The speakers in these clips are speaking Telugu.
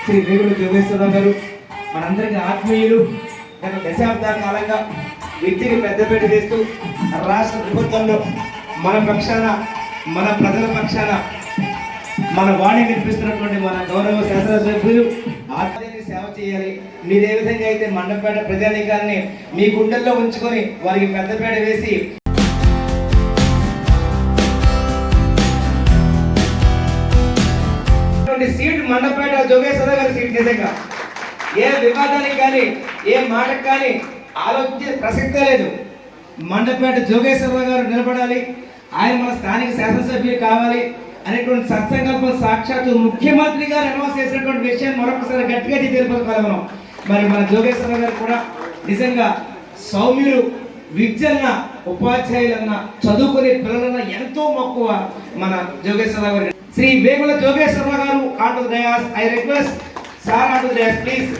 శ్రీ వేగుల జోగేశ్వరరావు గారు మనందరికీ ఆత్మీయులు. గత దశాబ్దాల కాలంగా విద్యకి పెద్దపీట వేస్తూ రాష్ట్ర ప్రభుత్వంలో మన పక్షాన, మన ప్రజల పక్షాన మన వాణి వినిపిస్తున్నటువంటి మన గౌరవ శాసనసభ్యులు ఆత్మీయుని సేవ చేయాలి. మీరు ఏ విధంగా అయితే మండపేట ప్రజానీకాన్ని మీ గుండెల్లో ఉంచుకొని వారికి పెద్దపీట వేసి సీట్ మండపేట జోగేశ్వరరావు గారి సీట్. నిజంగా ఏ వివాదానికి కానీ ఏ మాటకు కానీ ఆలోచించే ప్రసక్తే లేదు. మండపేట జోగేశ్వరరావు గారు నిలబడాలి, ఆయన మన స్థానిక శాసనసభ్యులు కావాలి అనేటువంటి సత్సంకల్పం సాక్షాత్తు ముఖ్యమంత్రి గారు అనౌన్స్ చేసినటువంటి విషయాన్ని మరొకసారి గట్టిగా తెలుపుకోవాలి మనం. మరి మన జోగేశ్వరరావు గారు కూడా నిజంగా సౌమ్యులు, విద్యన్న, ఉపాధ్యాయులన్న, చదువుకునే పిల్లలన్న ఎంతో మక్కువ మన జోగేశ్వరరావు గారు. శ్రీ వేగుల జోగేశ్వరరావు గారు on to the dais. I request sir on to the dais please.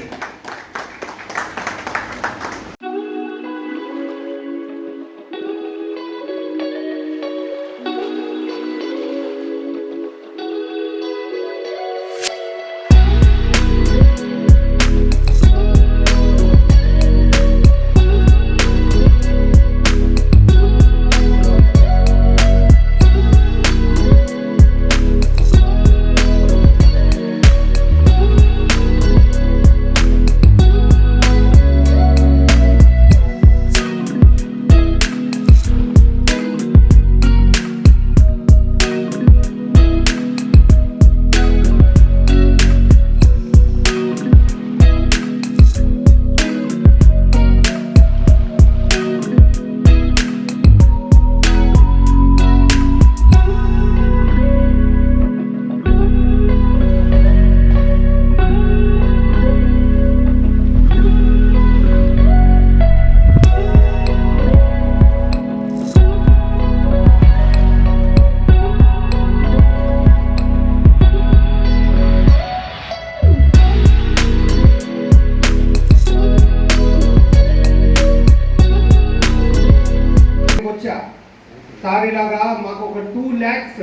Sir ఇలాగా మాకు ఒక 2 lakhs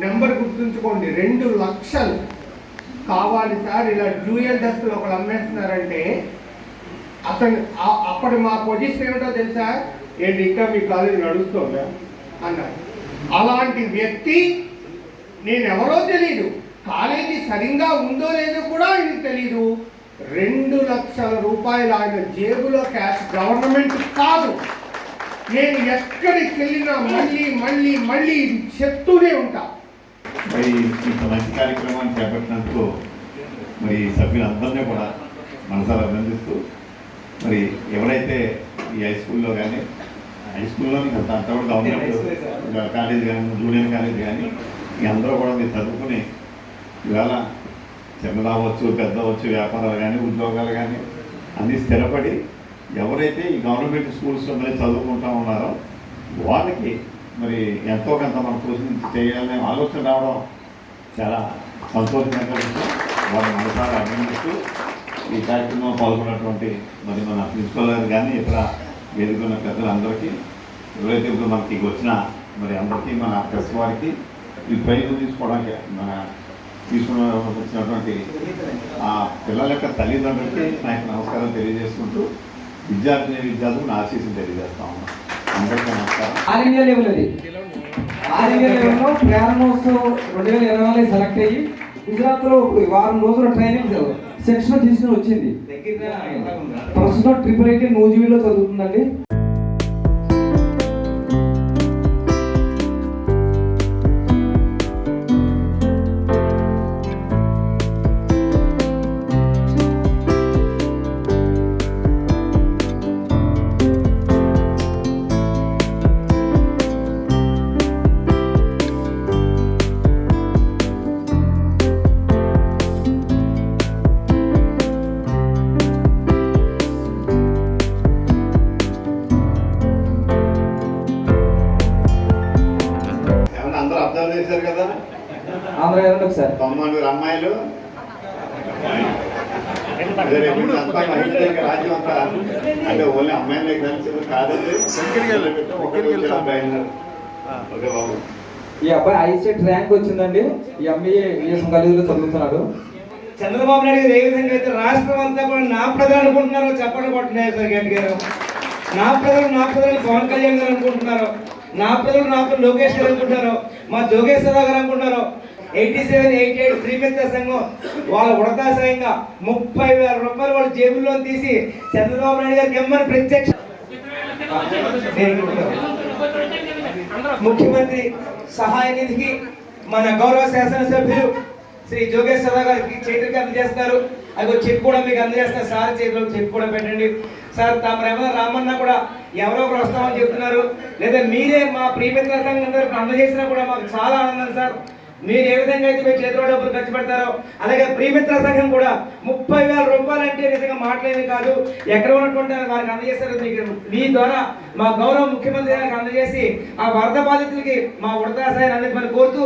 నెంబర్ గుర్తుంచుకోండి, 2 లక్షలు కావాలి సార్. ఇలా డ్యూయల్ డస్ట్లు ఒకళ్ళు అమ్మేస్తున్నారంటే అతను అప్పటి మా పొజిషన్ ఏమిటో తెలుసా? ఏంటి ఇంకా మీ కాలేజీ నడుస్తుందా అన్నారు. అలాంటి వ్యక్తి నేను ఎవరో తెలియదు, కాలేజీ సరిగ్గా ఉందో లేదో కూడా ఆయనకు తెలియదు. 2 లక్షల రూపాయలు ఆయన జేబులో క్యాష్, గవర్నమెంట్ కాదు. నేను ఎక్కడికి వెళ్ళినా మళ్ళీ మళ్ళీ మళ్ళీ చెప్తూనే ఉంటా. మరి ఇంత మంచి కార్యక్రమాన్ని చేపట్టినందుకు మరి సభ్యులందరినీ కూడా మనసారా అభినందిస్తూ, మరి ఎవరైతే ఈ హై స్కూల్లో కానీ, హై స్కూల్లో అంతా కూడా గవర్నమెంట్ కాలేజ్ కానీ, జూనియర్ కాలేజ్ కానీ, ఈ అందరూ కూడా మీరు చదువుకుని ఇవాళ చిన్నది అవ్వచ్చు, పెద్ద అవ్వచ్చు, వ్యాపారాలు కానీ, ఉద్యోగాలు కానీ అన్నీ స్థిరపడి ఎవరైతే ఈ గవర్నమెంట్ స్కూల్స్లో మరి చదువుకుంటా ఉన్నారో వాళ్ళకి మరి ఎంతో కొంత మనం కృషి చేయాలనే ఆలోచన రావడం చాలా సంతోషంగా విషయం. వాళ్ళని మనసారా అభినందిస్తూ ఈ కార్యక్రమంలో పాల్గొన్నటువంటి మరి మన ప్రిన్సిపల్ గారు కానీ ఇతర వేదికన్న పెద్దలందరికీ, ఎవరైతే ఇప్పుడు మనకి వచ్చిన మరి అందరికీ, మన ప్రెస్ వారికి ఈ ప్రైజ్ తీసుకోవడానికి వచ్చినటువంటి ఆ పిల్లల యొక్క తల్లిదండ్రులకి నాకు నమస్కారం తెలియజేసుకుంటూ విద్యార్థులకు నా ఆశీస్సులు తెలియజేస్తా ఉన్నాను. అందరికీ నమస్కారం. ఆల్ ఇండియా లెవెల్ అది. ఆల్ ఇండియా లెవెల్లో ప్రారంభోత్సవం 2024 సెలెక్ట్ అయ్యి గుజరాత్లో వారం రోజుల ట్రైనింగ్ సెక్షన్ తీసుకుని వచ్చింది. ప్రస్తుతం 888 నూజివీడ్లో చదువుతుందండి. చేశారు కదా, 90 అమ్మాయిలు రాజ్యం అంతా అంటే ఓన్లీ అమ్మాయిలే కలిసి కాదండి. ఈ అబ్బాయి ఐసెట్ ర్యాంక్ వచ్చిందండి. ఈ ఎంబీఏ కాలేజీలో చదువుతున్నాడు. చంద్రబాబు నాయుడు గారు ఏ విధంగా అయితే రాష్ట్రం అంతా కూడా నా ప్రజలు అనుకుంటున్నారో చెప్పండి కొట్టున్నాయి సార్ గట్టి గారు. నా ప్రజలు పవన్ కళ్యాణ్ గారు అనుకుంటున్నారు, నా ప్రజలు లోకేష్ గారు అనుకుంటున్నారు, మా జోగేశ్వరరావు గారు అనుకుంటున్నారు. 87, 88 శ్రీమిత్ర సంఘం వాళ్ళ ఉడతాశయంగా 30,000 రూపాయలు వాళ్ళ జేబుల్లో తీసి చంద్రబాబు నాయుడు గారికి ఇమ్మని ప్రత్యక్ష ముఖ్యమంత్రి సహాయ నిధికి మన గౌరవ శాసనసభ్యులు శ్రీ జోగేశ్వరరావు గారికి చేతులకి అందజేస్తారు. అది చెక్ కూడా మీకు అందజేస్తారు. సార్ చేతిలో చెక్ కూడా పెట్టండి. సార్ తమరేమో రామన్నా కూడా ఎవరో ఒకరు వస్తామని చెప్తున్నారు, లేదా మీరే మా ప్రియమిత్ర సంఘం అందరికి అందజేసినా కూడా మాకు చాలా ఆనందం సార్. మీరు ఏ విధంగా అయితే మీ చేతిలో డబ్బులు ఖర్చు పెడతారో అలాగే ప్రియమిత్ర సంఘం కూడా 30,000 రూపాయలు అంటే నిజంగా మాట్లాడేది కాదు. ఎక్కడ ఉన్నటువంటి వారికి అందజేస్తారు. మీ ద్వారా మా గౌరవ ముఖ్యమంత్రి గారికి అందజేసి ఆ వరద బాధితులకి మా ఉడతాశాయాన్ని అందించమని కోరుతూ